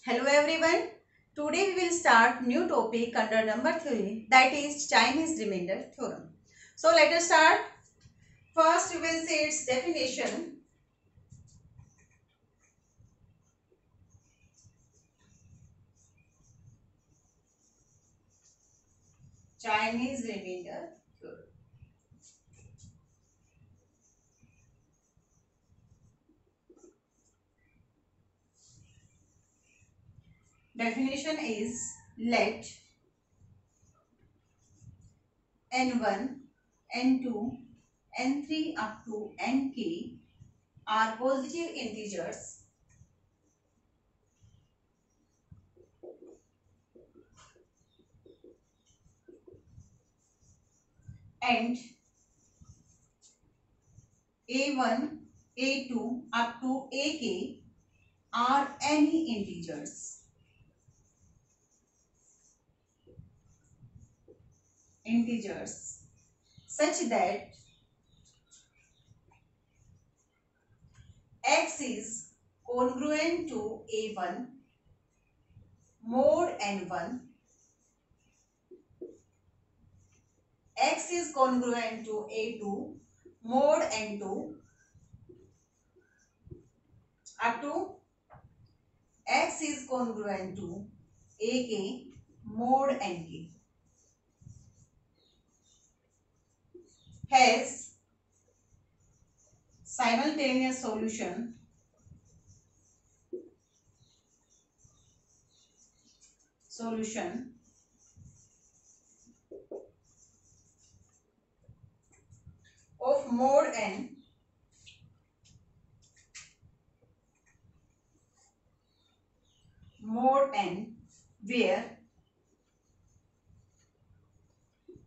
Hello everyone. Today we will start new topic under number 3, that is Chinese remainder theorem. So let us start. First we will say its definition. Chinese remainder theorem. Definition is let n1, n2, n3 up to nk are positive integers and a1, a2 up to ak are any integers such that x is congruent to a1 mod n1, x is congruent to a2 mod n2 up to x is congruent to ak mod nk, has simultaneous solution of mod n where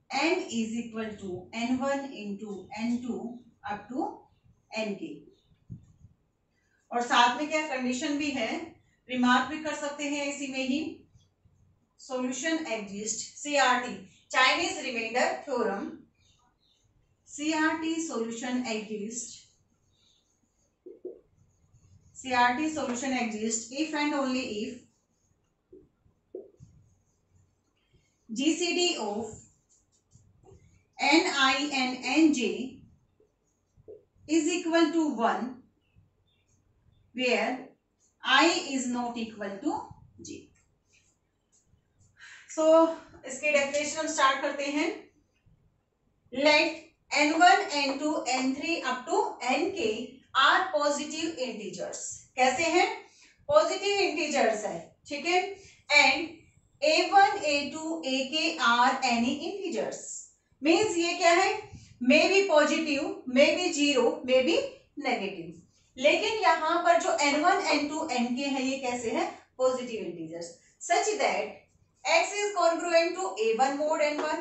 n is equal to n1 into n2 up to nk। और साथ में क्या condition भी है, remark भी कर सकते हैं इसी में ही। Solution exist CRT Chinese remainder theorem, CRT solution exist, CRT solution exists if and only if GCD of Ni and Nj is equal to 1 where I is not equal to J. So इसके definition हम start करते हैं। Let n1, n2, n3 up to nk are positive integers। कैसे हैं? Positive integers है, ठीक है। And a1, a2, ak are any integers, means ये क्या है, may be positive, may be zero, may be negative. लेकिन यहाँ पर जो n1, n2, nk है ये कैसे है, positive integers, such that x is congruent to a1 mod n1,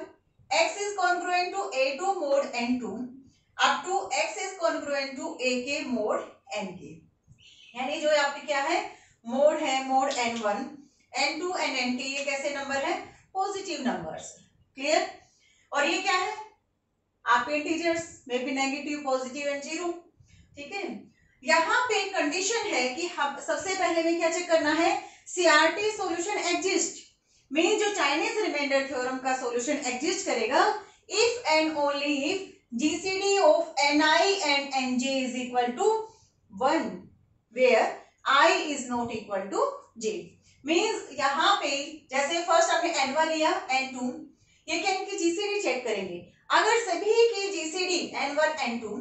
x is congruent to a2 mod n2 up to x is congruent to ak mod nk। यानी जो आपके क्या है, मोड है, mode n1, n2 and nk, ये कैसे number है, positive numbers. Clear? और ये क्या है, आपके इंटीजर्स में भी नेगेटिव, पॉजिटिव एंड जीरो, ठीक है। यहाँ पे कंडीशन है कि हम सबसे पहले में क्या चेक करना है, सीआरटी सॉल्यूशन एग्जिस्ट, मीन जो चाइनीज रिमाइंडर थ्योरम का सॉल्यूशन एग्जिस्ट करेगा if and only if GCD of ni and nj is equal to 1 where I is not equal to j। Means यहाँ पे जैसे फर्स्ट आपने n1 लिया, n2, ये क्या इनकी जीसीडी चेक करेंगे। अगर सभी की GCD n1, n2,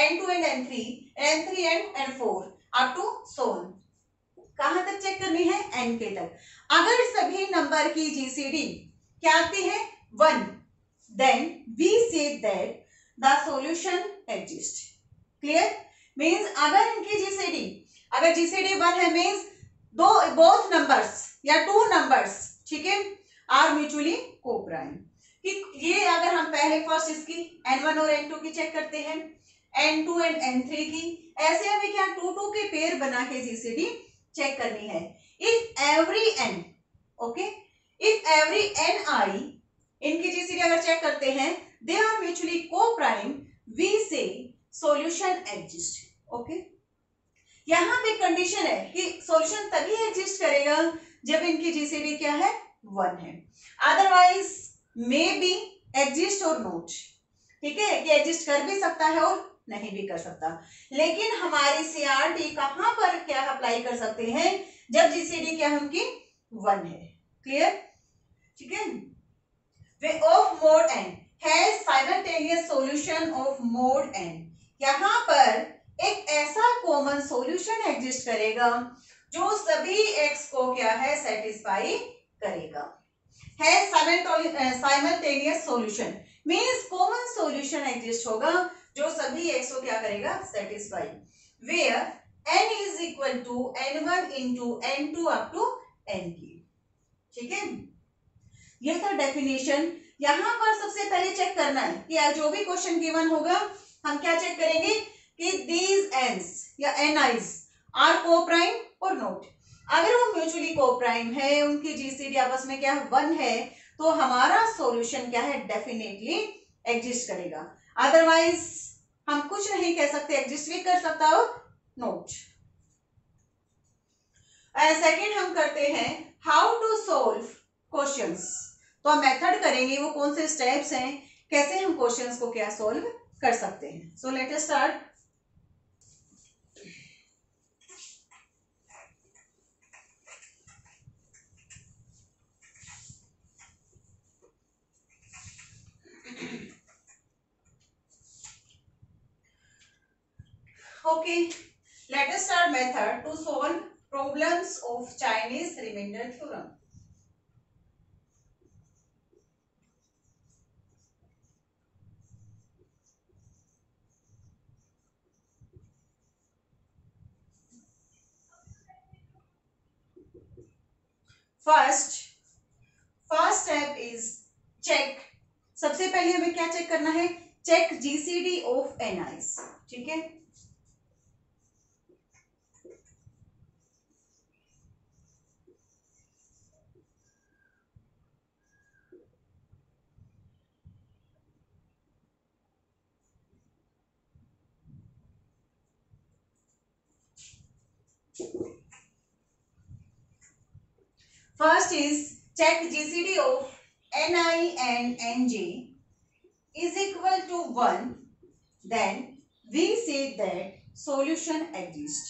n2 and n3, n3 and n4 up to सोन, कहां तक चेक करनी है, nk तक। अगर सभी नंबर की जीसीडी क्या आती है, 1, then we say that the solution exist. Clear? Means अगर इनकी जीसीडी, अगर जीसीडी 1 है मीन्स दो बोथ नंबर्स या टू नंबर्स, ठीक है, आर म्यूचुअली कोप्राइम। कि ये अगर हम पहले फर्स्ट इसकी n1 और n2 की चेक करते हैं, n2 एंड n3 की, ऐसे हमें क्या 2 के पेयर बना के जीसीडी चेक करनी है। If every n, okay, if every ni, इनकी जीसीडी अगर चेक करते हैं, they are mutually coprime, we say solution exist. Okay, यहाँ पे कंडीशन है कि सॉल्यूशन तभी एग्जिस्ट करेगा जब इनकी जीसीडी क्या है 1 है, अदरवाइज मे बी एग्जिस्ट और नॉट, ठीक है, कि एग्जिस्ट कर भी सकता है और नहीं भी कर सकता। लेकिन हमारी सीआरटी कहां पर क्या अप्लाई कर सकते हैं, जब जीसीडी क्या है उनकी 1 है। क्लियर, ठीक है। Way of mod n has simultaneous solution of mod n, यहां पर एक ऐसा कॉमन सॉल्यूशन एग्जिस्ट करेगा जो सभी एक्स को क्या है सेटिस्फाई करेगा। है simultaneous solution means common solution exist होगा जो सभी एक्स को क्या करेगा satisfy, where n is equal to n1 into n2 up to n की। ठीक है, यह था डेफिनेशन। यहां पर सबसे पहले चेक करना है कि जो भी क्वेश्चन गिवन होगा हम क्या चेक करेंगे कि these n's या ni's आर को प्राइम और नोट। अगर वो म्यूचुअली को प्राइम है, उनकी जीसीडी आपस में क्या 1 है, तो हमारा सॉल्यूशन क्या है डेफिनेटली एग्जिस्ट करेगा, अदरवाइज हम कुछ नहीं कह सकते, एग्जिस्ट भी कर सकता हो नोट। सेकेंड हम करते हैं हाउ टू सोल्व क्वेश्चंस। तो हम मेथड करेंगे, वो कौन से स्टेप्स हैं, कैसे हम क्वेश्चंस को क्या सोल्व कर सकते हैं। So let us start. Okay, let us start method to solve problems of Chinese remainder theorem. First step is check। सबसे पहले हमें क्या चेक करना है, चेक जीसीडी ऑफ एनआईज। ठीक है, first is check GCD of Ni and Nj is equal to 1, then we say that solution exists।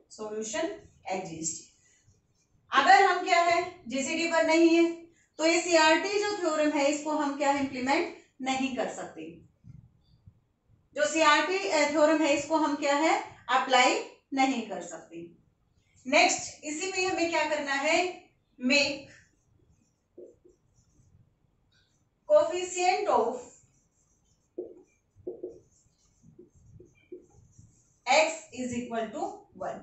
solution exists। अगर हम क्या है जीसीडी पर नहीं है तो ये सीआरटी जो थ्योरम है इसको हम क्या इम्प्लीमेंट नहीं कर सकते। जो सीआरटी थ्योरम है इसको हम क्या है अप्लाई नहीं कर सकते। नेक्स्ट इसी में हमें क्या करना है, make coefficient of x is equal to 1।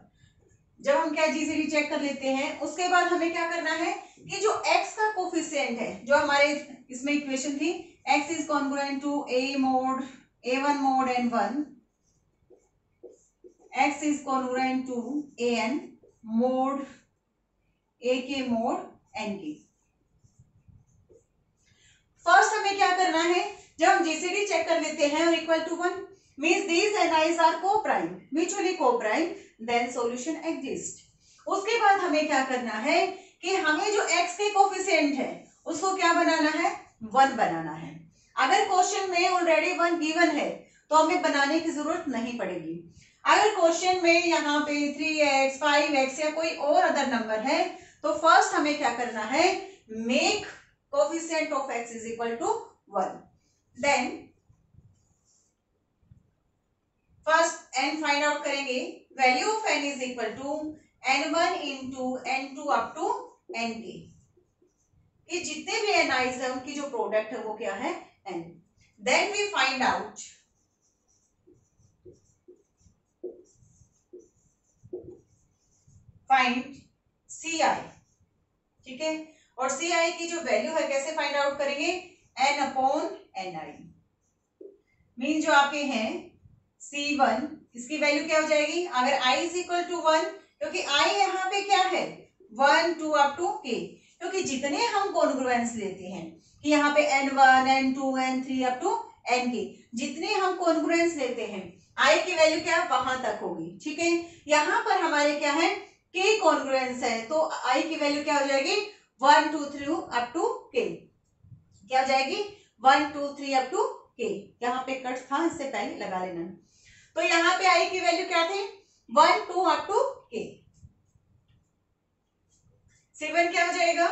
जब हम क्या जीसीडी चेक कर लेते हैं उसके बाद हमें क्या करना है कि जो x का कोफिशिएंट है, जो हमारे इसमें इक्वेशन थी x is congruent to a mod a1 mod n1, x is congruent to an mod ak mod nk। First हमें क्या करना है, जब हम जीसीडी चेक कर लेते हैं और equal to 1 means these ni's are co-prime, mutually co-prime, then solution exist. उसके बाद हमें क्या करना है कि हमें जो x के कोफिशिएंट है उसको क्या बनाना है 1 बनाना है। अगर क्वेश्चन में ऑलरेडी 1 गिवन है तो हमें बनाने की जरूरत नहीं पड़ेगी। अगर क्वेश्चन में यहाँ पे 3x 5x या कोई और अदर नंबर है तो फर्स्ट हमें क्या करना है, make coefficient of x is equal to 1, then first n find out करेंगे, value of n is equal to n1 into n2 up to nk। ये जितने भी ni's है उनकी जो प्रोडक्ट है वो क्या है n। Then we find out find C I. ठीक है, और सी आई की जो वैल्यू है कैसे फाइंड आउट करेंगे, n अपॉन एन आई। मीन जो आपके हैं C1 इसकी वैल्यू क्या हो जाएगी, अगर i इज इक्वल टू 1, क्योंकि i यहाँ पे क्या है 1 2 अप टू k, क्योंकि जितने हम कॉन्ग्रुएंस लेते हैं कि यहाँ पे n1 n2 n3 up to N के, जितने हम कॉन्ग्रुएंस लेते हैं आई की वैल्यू क्या वहां तक होगी, ठीक है। यहाँ पर हमारे क्या है के कॉन्ग्रुएंस है, तो आई की वैल्यू क्या हो जाएगी 1 2 3 अप टू के, क्या हो जाएगी 1 2 3 अप टू के। यहाँ पे कट था, इससे पहले लगा लेना। तो यहाँ पे आई की वैल्यू क्या थी 1 2 अप टू के। C1 क्या हो जाएगा,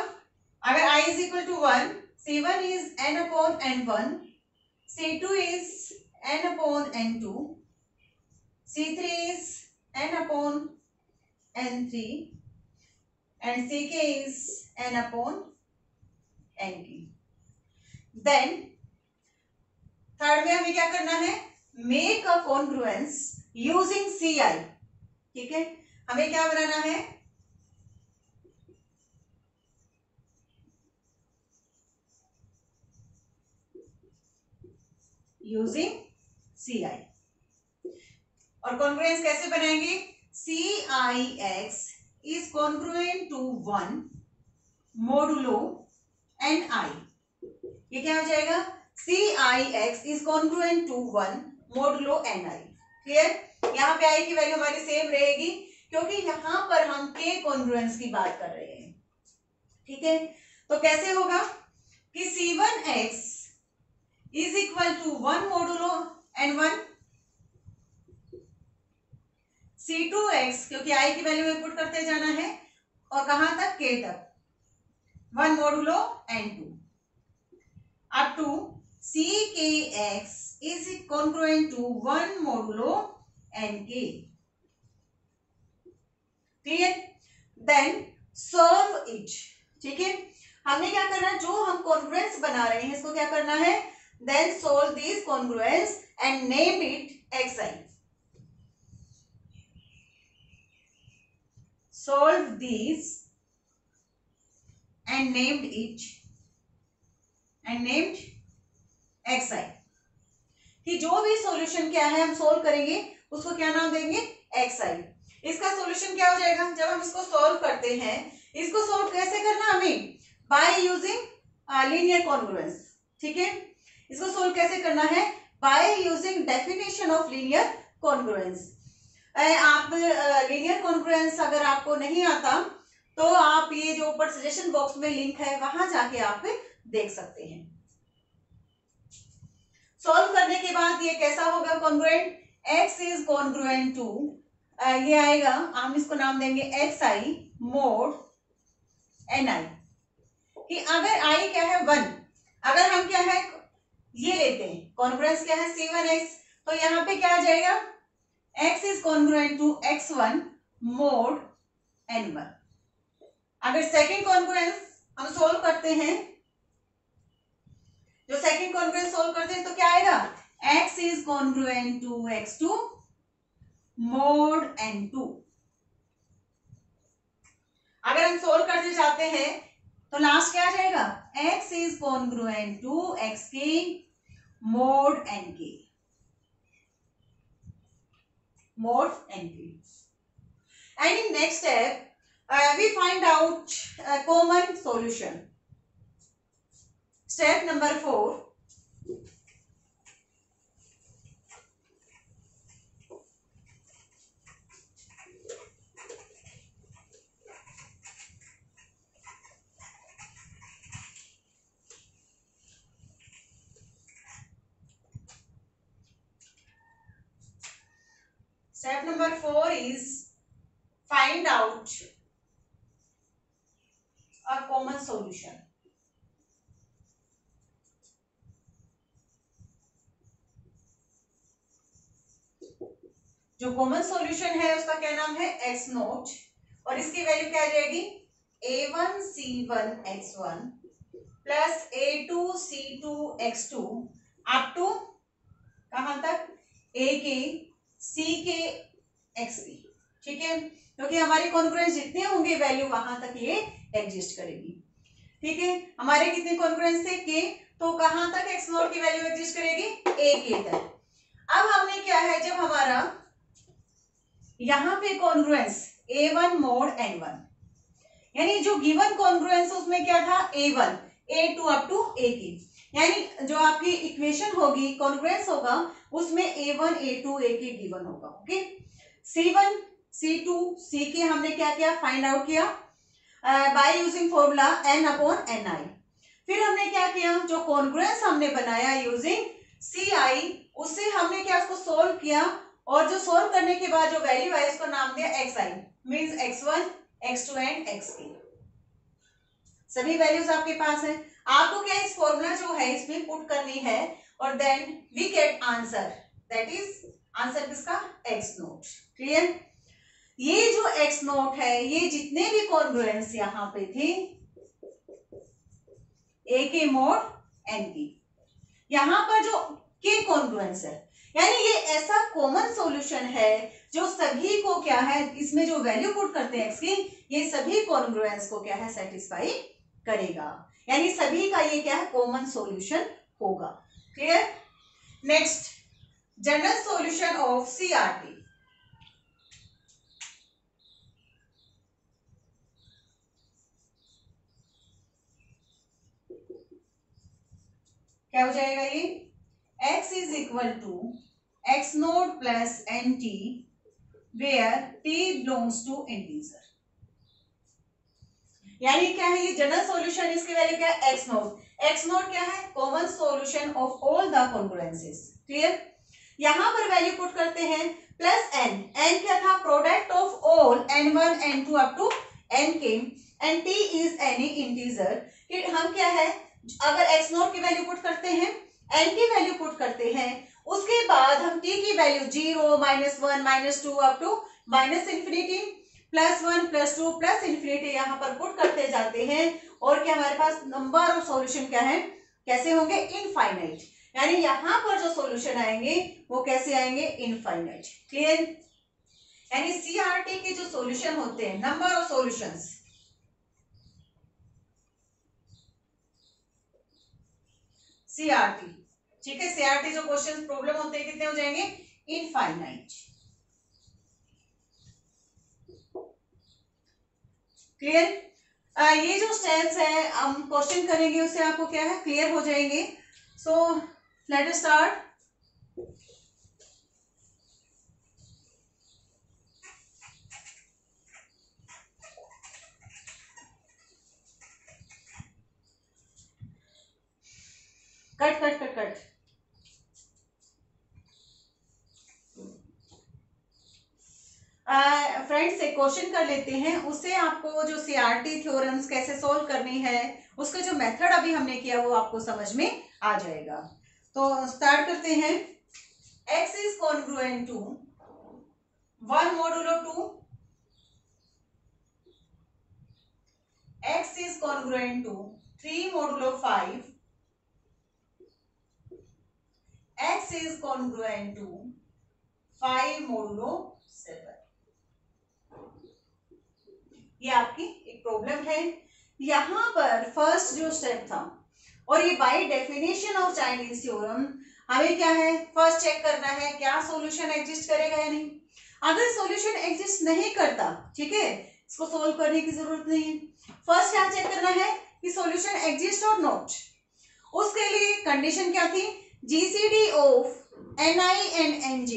अगर i is equal to 1, C1 is n upon n1, C2 is n upon n2, C3 is n upon n3 and Ck is n upon nk. Then third में हमें क्या करना है, make a congruence using Ci, ठीक है। हमें क्या बनाना है, यूजिंग Ci। और कॉन्ग्रुएंस कैसे बनाएंगे, Cix is congruent to 1 modulo Ni। ये क्या हो जाएगा, Cix is congruent to 1 modulo Ni। Clear. यहाँ पे i की वैल्यू हमारी सेम रहेगी क्योंकि यहाँ पर हम के कॉन्ग्रुएंस की बात कर रहे हैं, ठीक है। तो कैसे होगा कि C1x is equal to 1 modulo n1, C2x क्योंकि i की वैल्यू में पुट करते जाना है और कहां तक k तक 1 modulo n2 up to Ckx is congruent to 1 modulo nk। Clear. Then solve it, ठीक है। हमने क्या करना है, जो हम कॉन्ग्रुएंस बना रहे हैं इसको क्या करना है, then solve this congruence and name it xi। solve these and named xi, कि जो भी सॉल्यूशन क्या है हम सोल्व करेंगे उसको क्या नाम देंगे xi। इसका सॉल्यूशन क्या हो जाएगा, जब हम इसको सोल्व करते हैं, इसको सोल्व कैसे करना हमें, बाय यूजिंग लीनियर कॉन्ग्रुएंस, ठीक है। इसको सोल्व कैसे करना है, by using definition of linear congruence. आप लीनियर कॉन्ग्रुएंस अगर आपको नहीं आता तो आप ये जो ऊपर सजेशन बॉक्स में लिंक है वहां जाके आप देख सकते हैं। सॉल्व करने के बाद ये कैसा होगा congruent, x is congruent to, ये आएगा, हम इसको नाम देंगे xi मोड ni, कि अगर i क्या है 1, अगर हम क्या है ये लेते हैं कॉन्ग्रुएंस क्या है C1x, तो यहाँ पे क्या आ जाएगा x is congruent to x1 mod n1। अगर सेकेंड कॉन्ग्रुएंस हम सोल्व करते हैं, जो सेकेंड कॉन्ग्रुएंस सोल्व करते हैं तो क्या आएगा, x is congruent to x2 mod n2। अगर हम सोल्व करते जाते हैं तो लास्ट क्या आ जाएगा, x is congruent to xk mod nk, mod nk। And in next step we find out a common solution। Step number 4, step number 4 is find out a common solution। जो common solution है उसका क्या नाम है x note, और इसकी value क्या आ जाएगी a1c1x1 plus a2c2x2 up to कहां तक akckxp, ठीक है। क्योंकि हमारी कॉन्ग्रुएंस जितने होंगे वैल्यू वहां तक ये एग्जिस्ट करेगी, ठीक है। हमारे कितने कॉन्ग्रुएंस थे k, तो कहां तक x नोट की वैल्यू एग्जिस्ट करेगी ak तक। अब हमने क्या है, जब हमारा यहां पे कॉन्ग्रुएंस a1 मोड n1, यानी जो गिवन कॉन्ग्रुएंस उसमें क्या था a1 a2 up to ak, यानी जो आपकी इक्वेशन होगी, कॉन्ग्रुएंस होगा, उसमें A1 A2 A की गिवन होगा। ओके, C1 C2 C के हमने क्या किया, फाइंड आउट किया बाय यूजिंग फॉर्मूला N/Ni। फिर हमने क्या किया, जो कॉन्ग्रुएंस हमने बनाया यूजिंग Ci, उससे हमने क्या, उसको सोल्व किया, और जो सोल्व करने के बाद जो वैल्यू है इसको नाम दिया Xi, means X1 X2 and Xk। सभी वैल्यूज आपके पास है, आपको क्या इस फॉर्मूला जो है इसमें पुट करनी है, और then we get answer, that is answer किसका, X नोट। क्लियर? ये जो X नोट है, ये जितने भी कॉन्ग्रुएंस यहां पे थे, A के मोड N की, यहां पर जो K कॉन्ग्रुएंस है, यानी ये ऐसा कॉमन सॉल्यूशन है जो सभी को क्या है, इसमें जो वैल्यू पुट करते हैं X की, ये सभी कॉन्ग्रुएंस को क्या है, सेटिस्फाई करेगा, यानी सभी का ये क्या है, कॉमन सॉल्यूशन होगा। Clear? Next, general solution of CRT। क्या हो जाएगा ये, X is equal to X naught plus NT where T belongs to integer. यानी क्या है, ये जनरल सॉल्यूशन, इसकी वैल्यू क्या है, X नोट। X नोट क्या है, common solution of all the congruences. Clear? यहां पर वैल्यू पुट करते हैं, प्लस n क्या था, product of all n1 n2 up to nk, and t is any integer. कि हम क्या है, अगर x नोट की वैल्यू पुट करते हैं, n की वैल्यू पुट करते हैं, उसके बाद हम t की value 0 -1 -2 up to -infinity +1 +2 +infinity यहां पर पुट करते जाते हैं, और क्या हमारे पास नंबर ऑफ सॉल्यूशन क्या है, कैसे होंगे, इनफाइनाइट। यानी यहां पर जो सॉल्यूशन आएंगे वो कैसे आएंगे, इनफाइनाइट। क्लियर? यानी CRT के जो सॉल्यूशन होते हैं, नंबर ऑफ सॉल्यूशंस, CRT, ठीक है, CRT जो क्वेश्चन प्रॉब्लम होते हैं कितने हो जाएंगे, इनफाइनाइट। क्लियर? ये जो स्टेप्स है हम क्वेश्चन करेंगे, उससे आपको क्या है, क्लियर हो जाएंगे। So let us start. Cut cut cut cut. Friends, एक क्वेश्चन कर लेते हैं, उससे आपको जो CRT थ्योरम्स कैसे सॉल्व करनी है, उसका जो मेथड अभी हमने किया वो आपको समझ में आ जाएगा। तो स्टार्ट करते हैं। X is congruent to 1 modulo 2, X is congruent to 3 modulo 5, X is congruent to 5 modulo 7। ये आपकी एक प्रॉब्लम है। यहां पर फर्स्ट जो स्टेप था, और ये by definition of Chinese theorem, हमें क्या है, फर्स्ट चेक करना है क्या सॉल्यूशन एग्जिस्ट करेगा या नहीं। अगर सॉल्यूशन एग्जिस्ट नहीं करता, ठीक है, इसको सोल्व करने की जरूरत नहीं है। फर्स्ट क्या चेक करना है कि सॉल्यूशन एग्जिस्ट और नॉट। उसके लिए कंडीशन क्या थी, GCD of Ni and Nj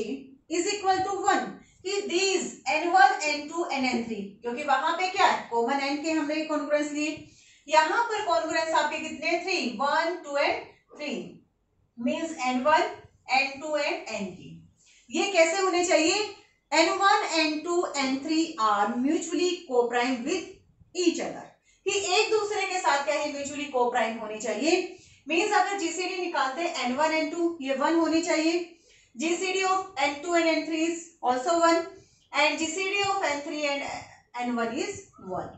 is equal to 1, कि these N1 N2 and N3, क्योंकि वहां पे क्या है, कॉमन N के हमने कॉन्ग्रुएंस लिए, यहां पर कॉन्ग्रुएंस आपके कितने, 3, 1 2 and 3, means N1 N2 and N3। ये कैसे होने चाहिए, N1 N2 N3 are mutually coprime with each other, कि एक दूसरे के साथ क्या है, म्यूचुअली कोप्राइम होनी चाहिए। मींस अगर GCD निकालते हैं N1 N2, ये 1 होनी चाहिए, GCD of N2 and N3 is also 1, and GCD of N3 and N1 is 1।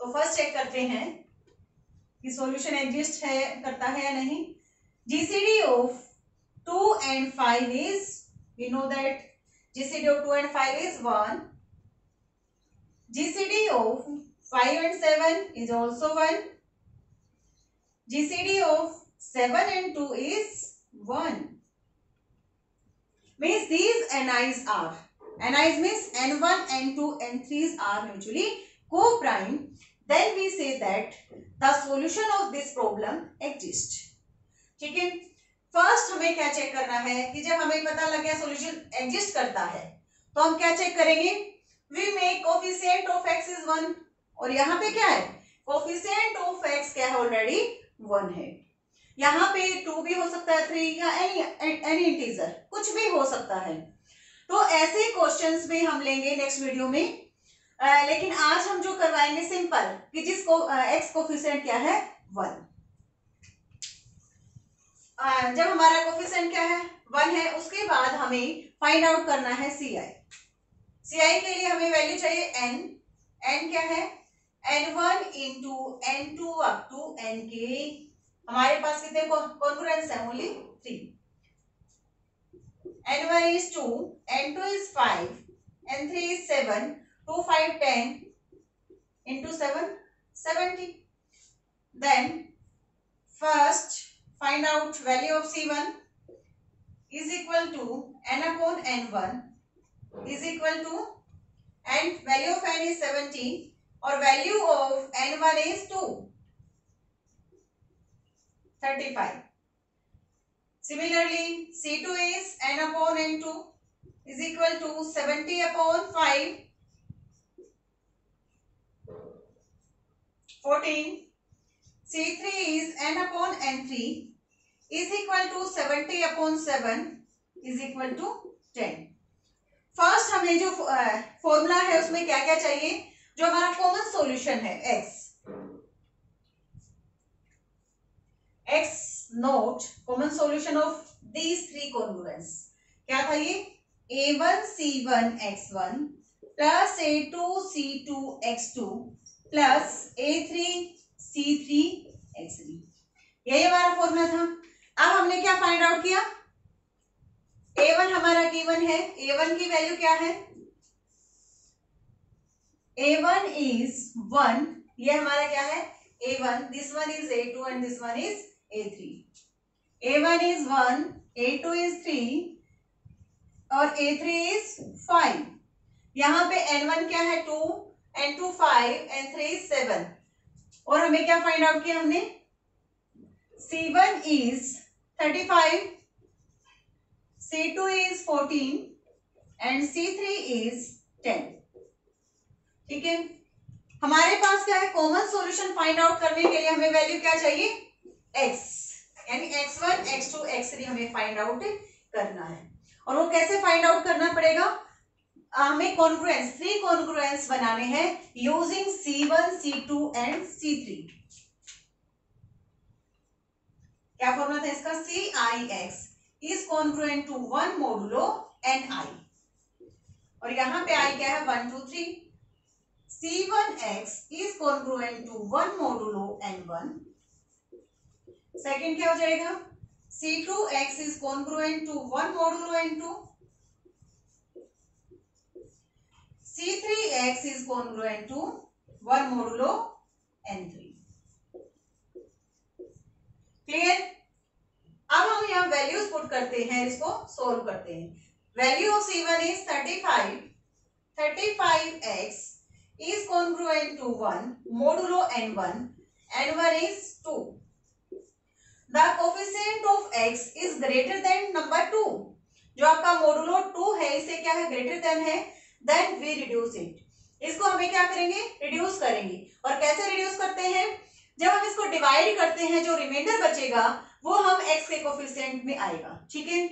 तो फर्स्ट चेक करते हैं कि सॉल्यूशन एग्जिस्ट है, करता है या नहीं। GCD of 2 and 5 is, we know that GCD of 2 and 5 is 1, GCD of 5 and 7 is also 1, GCD of 7 and 2 is 1, means these Ni's are, Ni's means N1 N2 N3's are mutually co-prime then we say that the solution of this problem exists. ठीक है, first हमें क्या check करना है कि जब हमें पता लग गया सॉल्यूशन एग्जिस्ट करता है तो हम क्या चेक करेंगे, we make coefficient of x is 1, और यहाँ पे क्या है, कोफिशिएंट ऑफ x क्या है, ऑलरेडी 1 है। यहाँ पे 2 भी हो सकता है, 3 या एनी इंटीजर, कुछ भी हो सकता है। तो ऐसे क्वेश्चंस भी हम लेंगे नेक्स्ट वीडियो में, लेकिन आज हम जो करवाएंगे सिंपल कि जिसको x कोफिशिएंट क्या है 1। जब हमारा कोफिशिएंट क्या है 1 है, उसके बाद हमें फाइंड आउट करना है CI। CI के लिए हमें वैल्यू चाहिए n क्या है, n1 into n2 up to nk। हमारे पास कितने कॉन्ग्रुएंस है, only 3। n1 is 2, n2 is 5, n3 is 7, 2 5 10 into 7 70। then first find out value of C1 is equal to n upon n1 is equal to, and value of n is 70 और value of n1 is 2 35। Similarly C2 is n upon n2 is equal to 70 upon 5 14। C3 is n upon n3 is equal to 70 upon 7 is equal to 10। First हमें जो formula है उसमें क्या क्या चाहिए, जो हमारा कॉमन सॉल्यूशन है x note common solution of these 3 congruence क्या था, ये a1 c1 x1 plus a2 c2 x2 plus a3 c3 x3, यही हमारा फॉर्मूला था। अब हमने क्या फाइंड आउट किया, a1 हमारा गिवन है, a1 की वैल्यू क्या है, a1 is 1, ये हमारा क्या है a1, this one is a2 and this one is a3। a1 is 1, a2 is 3 और a3 is 5। यहाँ पे n1 क्या है 2, n2 5, n3 is 7, और हमें क्या फाइंड आउट किया हमने, C1 is 35, C2 is 14 and C3 is 10। ठीक है, हमारे पास क्या है, कॉमन सॉल्यूशन फाइंड आउट करने के लिए हमें वैल्यू क्या चाहिए x, यानी x1 x2 x3 हमें फाइंड आउट करना है। और वो कैसे फाइंड आउट करना पड़ेगा, हमें कॉन्ग्रुएंस 3 कॉन्ग्रुएंस बनाने हैं using C1 C2 and C3। क्या फॉर्मूला था इसका, CIX is congruent to 1 modulo ni, और यहाँ पे I क्या है 1 2 3। C1x is congruent to 1 modulo n1। Second क्या हो जाएगा, C2x is congruent to 1 modulo n2। C3x is congruent to 1 modulo n3। Clear, अब हम यहाँ वैल्यूज पुट करते हैं, इसको सोल्व करते हैं। Value of C1 is 35, 35x is congruent to 1 modulo n1, n1 is 2। The coefficient of x is greater than number 2, जो आपका मोडुलो 2 है इसे क्या है ग्रेटर देन है, then we reduce it। इसको हमें क्या करेंगे, रिड्यूस करेंगे। और कैसे रिड्यूस करते हैं, जब हम इसको डिवाइड करते हैं जो रिमाइंडर बचेगा वो हम x के कोफिशिएंट में आएगा। ठीक है,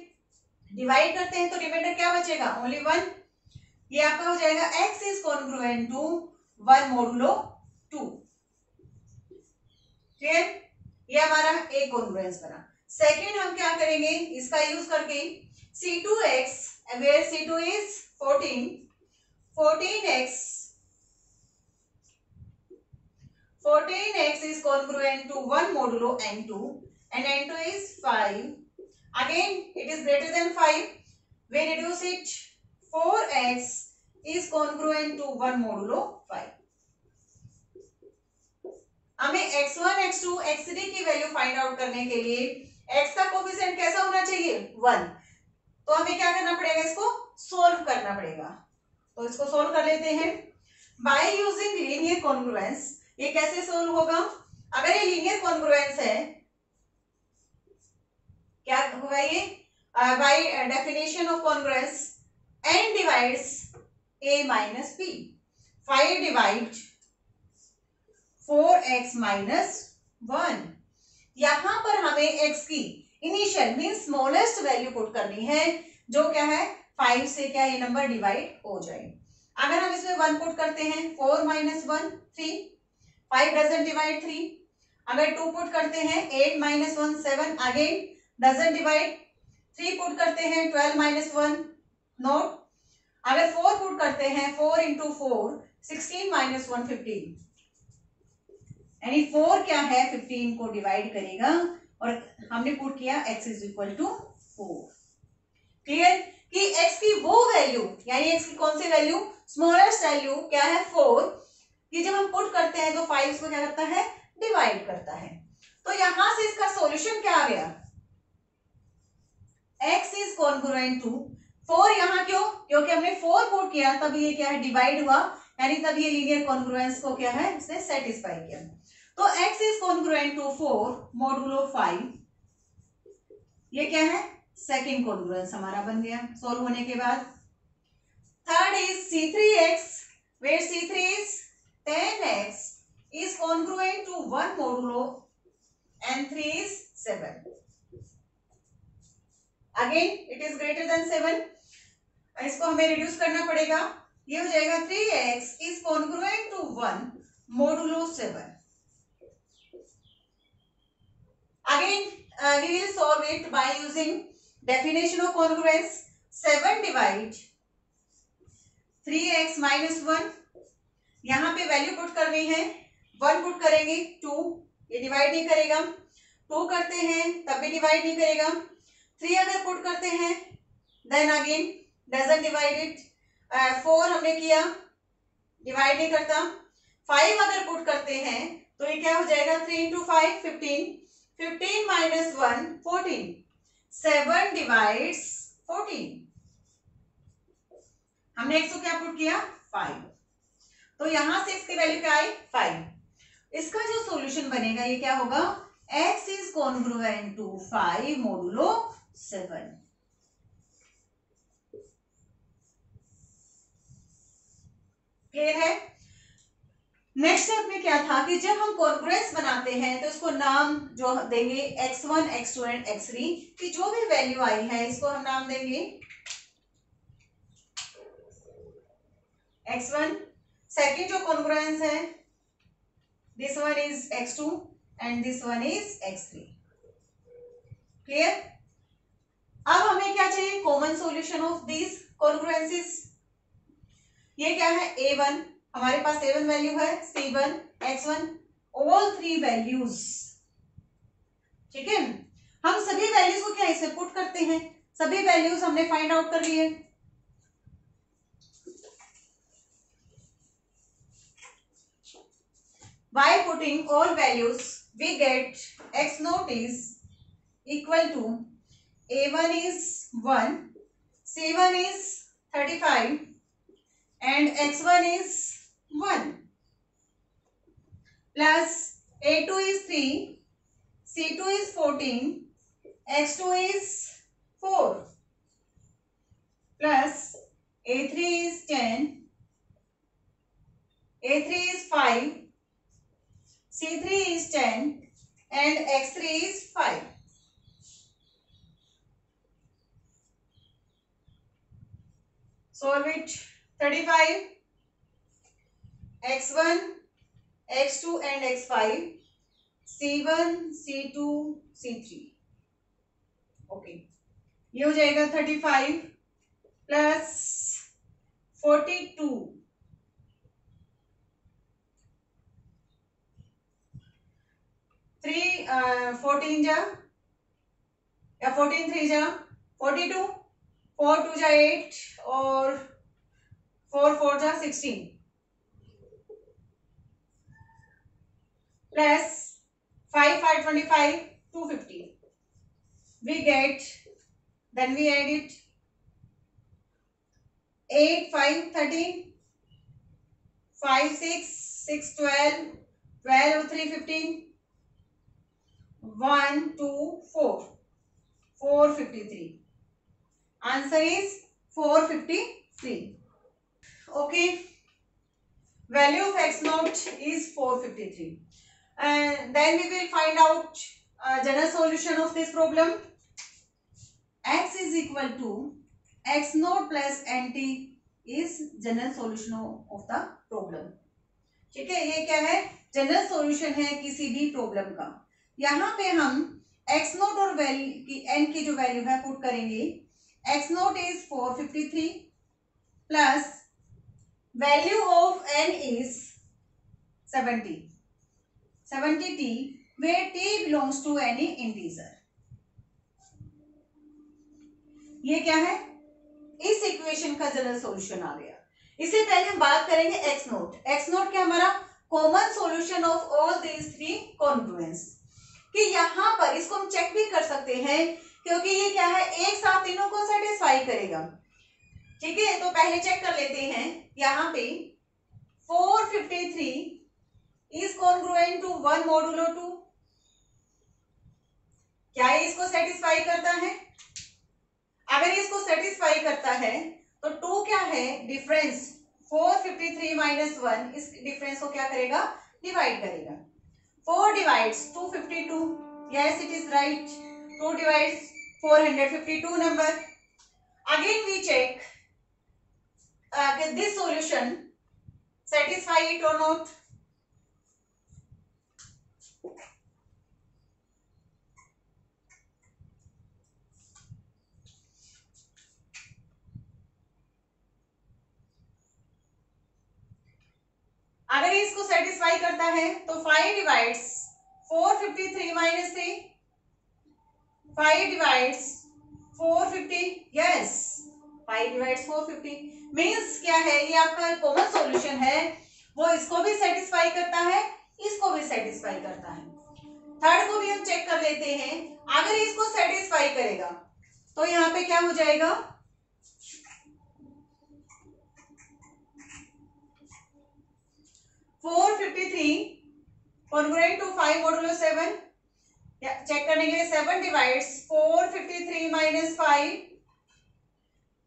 डिवाइड करते हैं तो रिमाइंडर क्या बचेगा, ओनली 1। ये आपका हो जाएगा x is congruent to 1 modulo 2। Clear, ये हमारा एक कॉन्ग्रुएंस बना। सेकेंड हम क्या करेंगे, इसका यूज करके C2x where C2 is 14, 14x is congruent to 1 modulo n2 and n2 is 5. Again it is greater than 5. We reduce it, 4x is congruent to 1 modulo 5. हमें x1 x2 x3 की value find out करने के लिए x का coefficient कैसा होना चाहिए 1, तो हमें क्या करना पड़ेगा, इसको सोल्व करना पड़ेगा। तो इसको सोल्व कर लेते हैं बाय यूजिंग लीनियर कॉन्ग्रुएंस। ये कैसे सोल्व होगा? अगर ये लीनियर कॉन्ग्रुएंस है, क्या होगा ये? By definition of congruence, n divides a minus b, 5 divide 4x minus 1। यहां पर हमें x की initial mean smallest value put करनी है, जो क्या है 5 से क्या ये नंबर डिवाइड हो जाए। अगर हम इसमें 1 पुट करते हैं, 4 माइनस 1 3, 5 डजंट डिवाइड 3। अगर 2 पुट करते हैं, 8 minus 1 7, again doesn't divide. 3 put करते हैं, 12 माइनस 1 नोट। अगर 4 पुट करते हैं, 4 इंटू 4 16 माइनस 1 15, यानी 4 क्या है 15 को डिवाइड करेगा, और हमने पुट किया x is equal to 4। Clear कि x की वो वैल्यू, यानी x की कौन सी वैल्यू, स्मॉलेस्ट वैल्यू क्या है 4, कि जब हम पुट करते हैं तो 5 को क्या करता है, डिवाइड करता है। तो यहां से इसका सॉल्यूशन क्या आ गया, x इज कॉन्ग्रुएंट टू 4। यहां क्यों, क्योंकि हमने 4 पुट किया तब ये क्या है डिवाइड हुआ, यानी तब ये लीनियर कॉन्ग्रुएंस को क्या है इसने सेटिस्फाई किया। तो x is congruent to 4 modulo 5, ये क्या है सेकंड कॉन्ग्रुएंस हमारा बन गया सोल्व होने के बाद। Third is C3x, where C3 is 10x is congruent to 1 modulo and 3 is 7. Again it is greater than 7, इसको हमें रिड्यूस करना पड़ेगा, ये हो जाएगा 3x is congruent to 1 modulo 7. Again we will solve it by using definition of congruence. 7 divide 3x minus 1, यहाँ पे value put करनी है, 1 पुट करेंगे 2, ये डिवाइड नहीं करेगा, 2 करते हैं तब भी डिवाइड नहीं करेगा, 3 अगर पुट करते हैं then again doesn't divide it, 4 हमने किया डिवाइड नहीं करता, 5 अगर पुट करते हैं तो ये क्या हो जाएगा 3 इंटू 5 15, 15 माइनस 1 14, 7 डिवाइड्स 14, हमने x को क्या पुट किया 5, तो यहां से इसकी वैल्यू क्या आई 5। इसका जो सॉल्यूशन बनेगा ये क्या होगा, x is congruent to 5 modulo 7। Clear है? नेक्स्ट स्टेप में क्या था कि जब हम कॉन्ग्रुएंस बनाते हैं तो इसको नाम जो देंगे x1 x2 एंड x3 की जो भी वैल्यू आई है इसको हम नाम देंगे x1। सेकंड जो कॉन्ग्रुएंस है this one is x2 and this one is x3। Clear? अब हमें क्या चाहिए, कॉमन सॉल्यूशन ऑफ दिस कॉन्ग्रुएंसेस। ये क्या है a1, हमारे पास a1 वैल्यू है, c1 x1 ऑल 3 वैल्यूज, ठीक है। हम सभी वैल्यूज को क्या इसमें पुट करते हैं, सभी वैल्यूज हमने फाइंड आउट कर लिए। By putting all values, we get x naught is equal to a1 is 1, c1 is 35 and x1 is 1 plus a2 is 3, c2 is 14, x2 is 4 plus a3 is 10, a3 is 5, C3 is 10 and X3 is 5. Solve it. 35, X1, X2 and X5, C1, C2, C3. Okay. ये हो जाएगा 35 plus 42 14 जा या 14 3 जा 42, 4 2 जा 8 और 4 4 जा 16 plus 5 5 25 250, we get, then we add it 8 5 13, 5 6 6 12 12 3 15, 1 2 4, 453. Answer is 453. Okay, value of x naught is 453. And then we will find out general solution of this problem. X is equal to x naught plus nt is general solution of the problem. ठीक है, ये क्या है, general solution है किसी भी problem का. यहाँ पे हम x नोट और वैल्यू की n की जो वैल्यू है पुट करेंगे. x note is 453 plus value of n is 70 t where t belongs to any integer. ये क्या है, इस इक्वेशन का जनरल सॉल्यूशन आ गया. इससे पहले हम बात करेंगे एक्स नोट. एक्स नोट क्या हमारा common solution of all these three congruence. कि यहाँ पर इसको हम चेक भी कर सकते हैं क्योंकि ये क्या है, एक साथ तीनों को सेटिस्फाई करेगा. ठीक है, तो पहले चेक कर लेते हैं. यहाँ पे 453 इज कॉन्ग्रुएंट टू 1 मोडुलो 2. क्या ये इसको सेटिस्फाई करता है? अगर इसको सेटिस्फाई करता है तो 2 क्या है, डिफरेंस 453 माइनस 1, इस डिफरेंस को क्या करेगा, डिवाइड करेगा. 4 divides 252. Yes, it is right. 2 divides 452 number. Again we check this solution satisfy it or not. अगर इसको सेटिस्फाई करता है तो 5 divides 453 minus 3, 5 divides 450. Yes, 5 divides 450 means क्या है, ये आपका कॉमन सॉल्यूशन है. वो इसको भी सेटिस्फाई करता है, इसको भी सेटिस्फाई करता है. थर्ड को भी हम चेक कर लेते हैं. अगर इसको सेटिस्फाई करेगा तो यहाँ पे क्या हो जाएगा, 453 कॉन्ग्रुएंट टू 5 मोडुलो 7. चेक करने के लिए 7 डिवाइड्स 453 माइनस 5,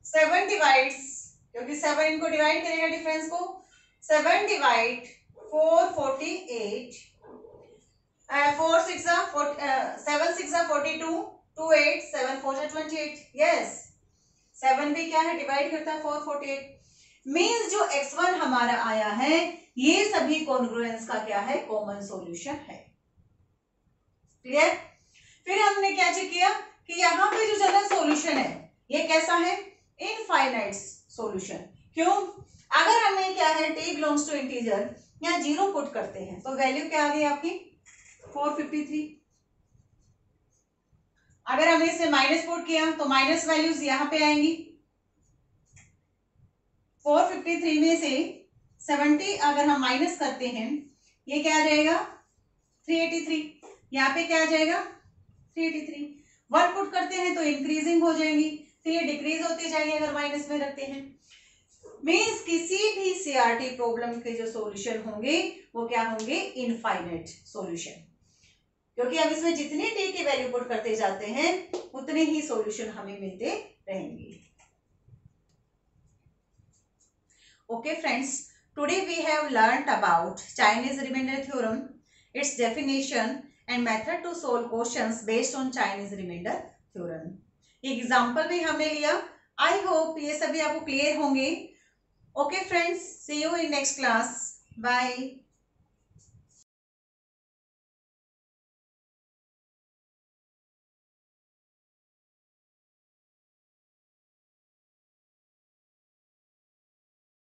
7 डिवाइड्स, क्योंकि 7 इनको डिवाइड करेगा डिफरेंस को, 7 डिवाइड 448, 4 6 7 6 42, 2 8, 7 4 28. यस, 7 भी क्या है, डिवाइड करता है 448. मीन्स जो x1 हमारा आया है ये सभी कॉन्ग्रुएंस का क्या है, कॉमन सॉल्यूशन है. क्लियर. फिर हमने क्या चेक किया कि यहाँ पे जो जनरल सॉल्यूशन है ये कैसा है, इनफाइनाइट सॉल्यूशन. क्यों, अगर हमें क्या है, t बिलोंग्स टू इंटीजर, यहाँ 0 पुट करते हैं तो वैल्यू क्या आ गई आपकी 453. अगर हमने इसमें माइनस पुट किया तो माइनस वैल्यूज यहाँ पे आएंगी. 453 में से 70 अगर हम माइनस करते हैं ये क्या आ जाएगा 383. यहाँ पे क्या आ जाएगा 383. 1 पुट करते हैं तो इंक्रीजिंग हो जाएंगी, फिर ये डिक्रीज होती जाएगी अगर माइनस में रखते हैं. मीन्स किसी भी सीआरटी प्रॉब्लम के जो सॉल्यूशन होंगे वो क्या होंगे, इनफाइनाइट सॉल्यूशन. क्योंकि हम इसमें जितनी टी की वैल्यू पुट करते जाते हैं उतने ही सॉल्यूशन हमें मिलते रहेंगे. Okay friends, today we have learnt about Chinese remainder theorem, its definition and method to solve questions based on Chinese remainder theorem. ये एग्जाम्पल भी हमने लिया. आई होप ये सभी आपको क्लियर होंगे. Okay friends, see you in next class. Bye.